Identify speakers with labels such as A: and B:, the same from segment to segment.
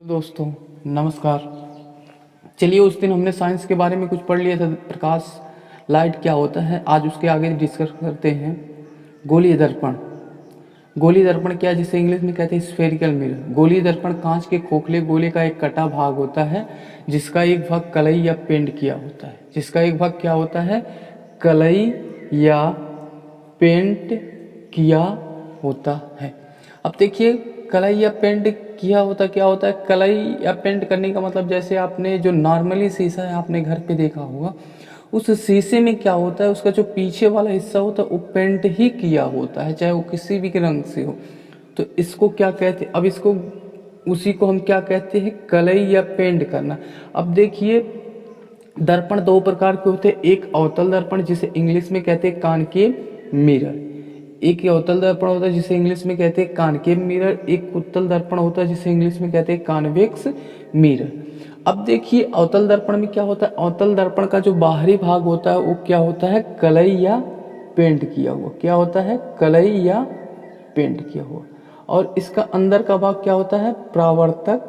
A: दोस्तों नमस्कार। चलिए, उस दिन हमने साइंस के बारे में कुछ पढ़ लिया था, प्रकाश लाइट क्या होता है। आज उसके आगे डिस्कस करते हैं गोलीय दर्पण। गोलीय दर्पण क्या है, जिसे इंग्लिश में कहते हैं स्फेरिकल मिरर। गोलीय दर्पण कांच के खोखले गोले का एक कटा भाग होता है जिसका एक भाग कलई या पेंट किया होता है। जिसका एक भाग क्या होता है, कलई या पेंट किया होता है। अब देखिए, कलई या पेंट किया होता क्या होता है। कलई या पेंट करने का मतलब, जैसे आपने जो नॉर्मली शीशा है आपने घर पे देखा होगा, उस शीशे में क्या होता है, उसका जो पीछे वाला हिस्सा होता है वो पेंट ही किया होता है, चाहे वो किसी भी रंग से हो। तो इसको क्या कहते हैं, अब इसको उसी को हम क्या कहते हैं, कलई या पेंट करना। अब देखिए, दर्पण दो प्रकार के होते हैं। एक अवतल दर्पण जिसे इंग्लिश में कहते हैं कॉनकेव मिरर। एक अवतल दर्पण होता है जिसे इंग्लिश में कहते हैं कॉनकेव मिरर। एक उत्तल दर्पण होता है जिसे इंग्लिश में कहते हैं कॉन्वेक्स मिरर। अब देखिए, अवतल दर्पण में क्या होता है, अवतल दर्पण का जो बाहरी भाग होता है वो क्या होता है, कलई या पेंट किया हुआ। क्या होता है, कलई या पेंट किया हुआ। और इसका अंदर का भाग क्या होता है, परावर्तक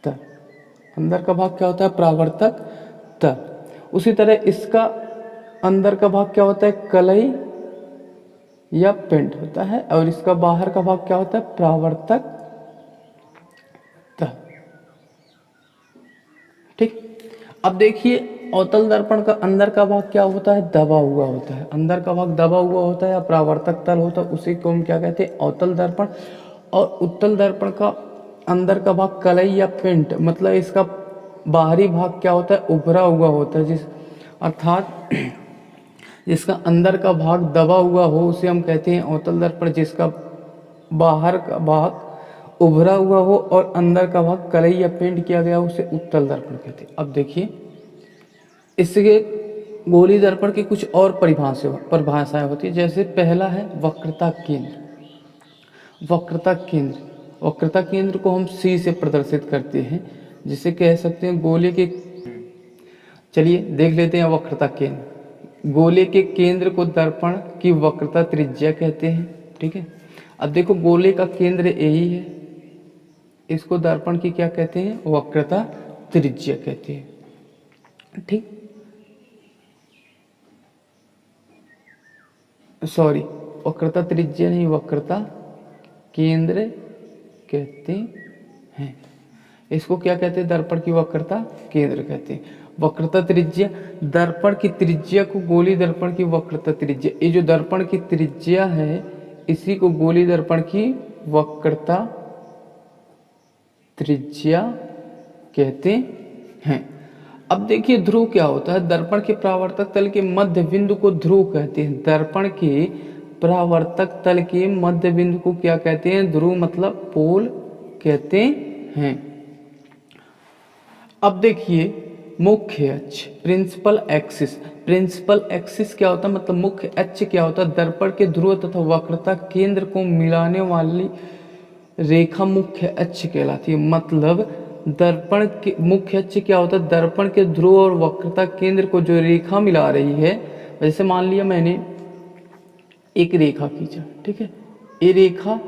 A: तर। अंदर का भाग क्या होता है, परावर्तक तर। उसी तरह इसका अंदर का भाग क्या होता है, कलई या पेंट होता है। और इसका बाहर का भाग क्या होता है, परावर्तक तर। ठीक। अब देखिए, अवतल दर्पण का अंदर का भाग क्या होता है, दबा हुआ होता है। अंदर का भाग दबा हुआ होता है या परावर्तक तल होता है, उसी को हम क्या कहते हैं, अवतल दर्पण। और उत्तल दर्पण का अंदर का भाग कलई या पेंट, मतलब इसका बाहरी भाग क्या होता है, उभरा हुआ होता है। अर्थात जिसका अंदर का भाग दबा हुआ हो उसे हम कहते हैं अवतल दर्पण। जिसका बाहर का भाग उभरा हुआ हो और अंदर का भाग कलई या पेंट किया गया हो उसे उत्तल दर्पण कहते हैं। अब देखिए, इसके गोलीय दर्पण की कुछ और परिभाषाएं होती है। जैसे पहला है वक्रता केंद्र। वक्रता केंद्र, वक्रता केंद्र को हम सी से प्रदर्शित करते हैं, जिसे कह सकते हैं गोले के। चलिए देख लेते हैं वक्रता केंद्र। गोले के केंद्र को दर्पण की वक्रता त्रिज्या कहते हैं। ठीक है। अब देखो, गोले का केंद्र यही है, इसको दर्पण की क्या कहते हैं, वक्रता त्रिज्या कहते हैं। ठीक, सॉरी, वक्रता त्रिज्या नहीं, वक्रता केंद्र कहते हैं। इसको क्या कहते हैं, दर्पण की वक्रता केंद्र कहते हैं। वक्रता त्रिज्या, दर्पण की त्रिज्या को गोलीय दर्पण की वक्रता त्रिज्या, ये जो दर्पण की त्रिज्या है इसी को गोलीय दर्पण की वक्रता त्रिज्या कहते हैं। अब देखिए, ध्रुव क्या होता है, दर्पण के परावर्तक तल के मध्य बिंदु को ध्रुव कहते हैं। दर्पण के परावर्तक तल के मध्य बिंदु को क्या कहते हैं, ध्रुव मतलब पोल कहते हैं। अब देखिए, मुख्य अक्ष, प्रिंसिपल एक्सिस। प्रिंसिपल एक्सिस क्या होता है, मतलब मुख्य अक्ष क्या होता है, दर्पण के ध्रुव तथा वक्रता केंद्र को मिलाने वाली रेखा मुख्य अक्ष कहलाती है। मतलब दर्पण के मुख्य अक्ष क्या होता है, दर्पण के ध्रुव और वक्रता केंद्र को जो रेखा मिला रही है। जैसे मान लिया मैंने एक रेखा खींचा, ठीक है, ये रेखा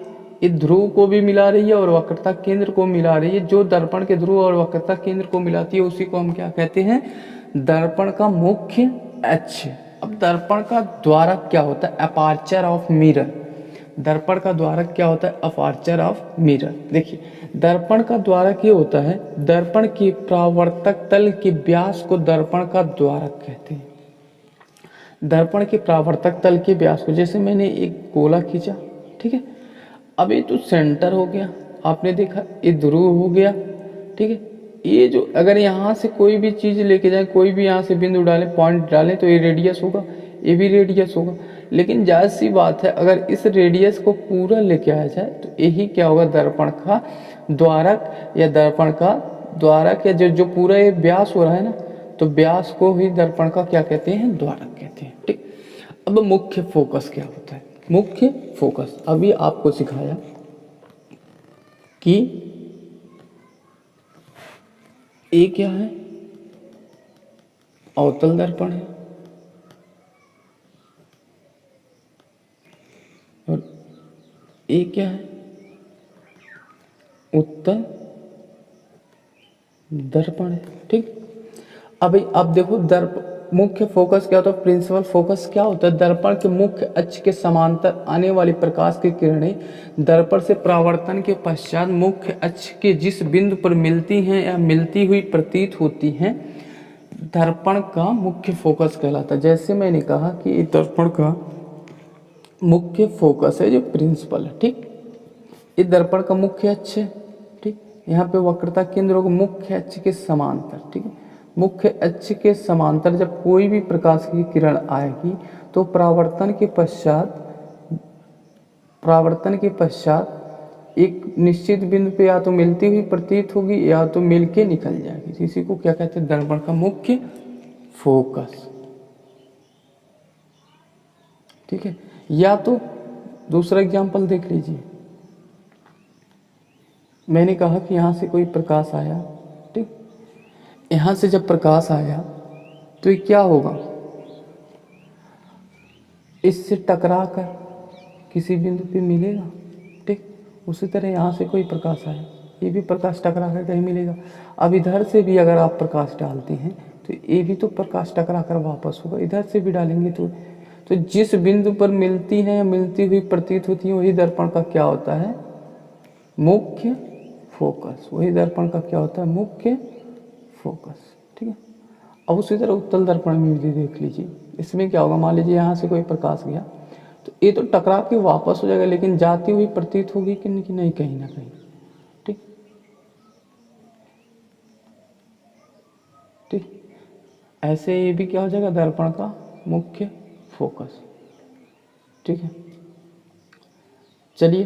A: ये ध्रुव को भी मिला रही है और वक्रता केंद्र को मिला रही है। जो दर्पण के ध्रुव और वक्रता केंद्र को मिलाती है उसी को हम क्या कहते हैं, दर्पण का मुख्य अक्ष। अब दर्पण का द्वारक क्या होता है, अपर्चर ऑफ मिरर। दर्पण का द्वारक क्या होता है, अपर्चर ऑफ मिरर। देखिए, दर्पण का द्वारक ये होता है, दर्पण के परावर्तक तल के व्यास को दर्पण का द्वारक कहते हैं। दर्पण के परावर्तक तल के व्यास को, जैसे मैंने एक गोला खींचा, ठीक है, अब ये तो सेंटर हो गया, आपने देखा ये ध्रुव हो गया, ठीक है। ये जो अगर यहाँ से कोई भी चीज़ लेके जाए, कोई भी यहाँ से बिंदु डालें, पॉइंट डालें, तो ये रेडियस होगा, ये भी रेडियस होगा। लेकिन जायज़ सी बात है, अगर इस रेडियस को पूरा लेके आया जाए तो यही क्या होगा, दर्पण का द्वारक या दर्पण का द्वारक, या जो पूरा ये व्यास हो रहा है ना, तो व्यास को ही दर्पण का क्या कहते हैं, द्वारक कहते हैं। ठीक। अब मुख्य फोकस क्या होता है, मुख्य फोकस अभी आपको सिखाया कि ए क्या है, अवतल दर्पण है, और ए क्या है, उत्तल दर्पण है। ठीक, अब देखो मुख्य फोकस क्या होता है, प्रिंसिपल फोकस क्या होता है, दर्पण के मुख्य अक्ष के समांतर आने वाली प्रकाश की किरणें दर्पण से परावर्तन के पश्चात मुख्य अक्ष के जिस बिंदु पर मिलती हैं या मिलती हुई प्रतीत होती हैं, दर्पण का मुख्य फोकस कहलाता है। जैसे मैंने कहा कि ये दर्पण का मुख्य फोकस है जो प्रिंसिपल है। ठीक, ये दर्पण का मुख्य अक्ष है। ठीक, यहाँ पे वक्रता केंद्र होगा मुख्य अक्ष के समांतर। ठीक है, मुख्य अक्ष के समांतर जब कोई भी प्रकाश की किरण आएगी तो परावर्तन के पश्चात एक निश्चित बिंदु पे या तो मिलती हुई प्रतीत होगी या तो मिलके निकल जाएगी। इसी को क्या कहते हैं, दर्पण का मुख्य फोकस। ठीक है, या तो दूसरा एग्जांपल देख लीजिए, मैंने कहा कि यहाँ से कोई प्रकाश आया। ठीक, यहाँ से जब प्रकाश आया तो ये क्या होगा, इससे टकरा कर किसी बिंदु पे मिलेगा। ठीक, उसी तरह यहाँ से कोई प्रकाश आया, ये भी प्रकाश टकरा कर कहीं मिलेगा। अब इधर से भी अगर आप प्रकाश डालते हैं तो ये भी तो प्रकाश टकरा कर वापस होगा। इधर से भी डालेंगे तो जिस बिंदु पर मिलती है या मिलती हुई प्रतीत होती है वही दर्पण का क्या होता है, मुख्य फोकस। वही दर्पण का क्या होता है, मुख्य फोकस। ठीक है, अब उसी तरह उत्तल दर्पण में भी देख लीजिए, इसमें क्या होगा, मान लीजिए यहाँ से कोई प्रकाश गया तो ये तो टकरा के वापस हो जाएगा, लेकिन जाती हुई प्रतीत होगी कि नहीं, कहीं ना कहीं। ठीक, ठीक, ऐसे ये भी क्या हो जाएगा, दर्पण का मुख्य फोकस। ठीक है, चलिए,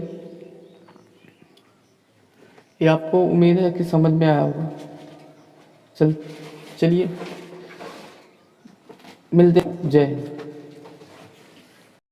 A: ये आपको उम्मीद है कि समझ में आया होगा। चलिए मिलते हैं, जय हिंद।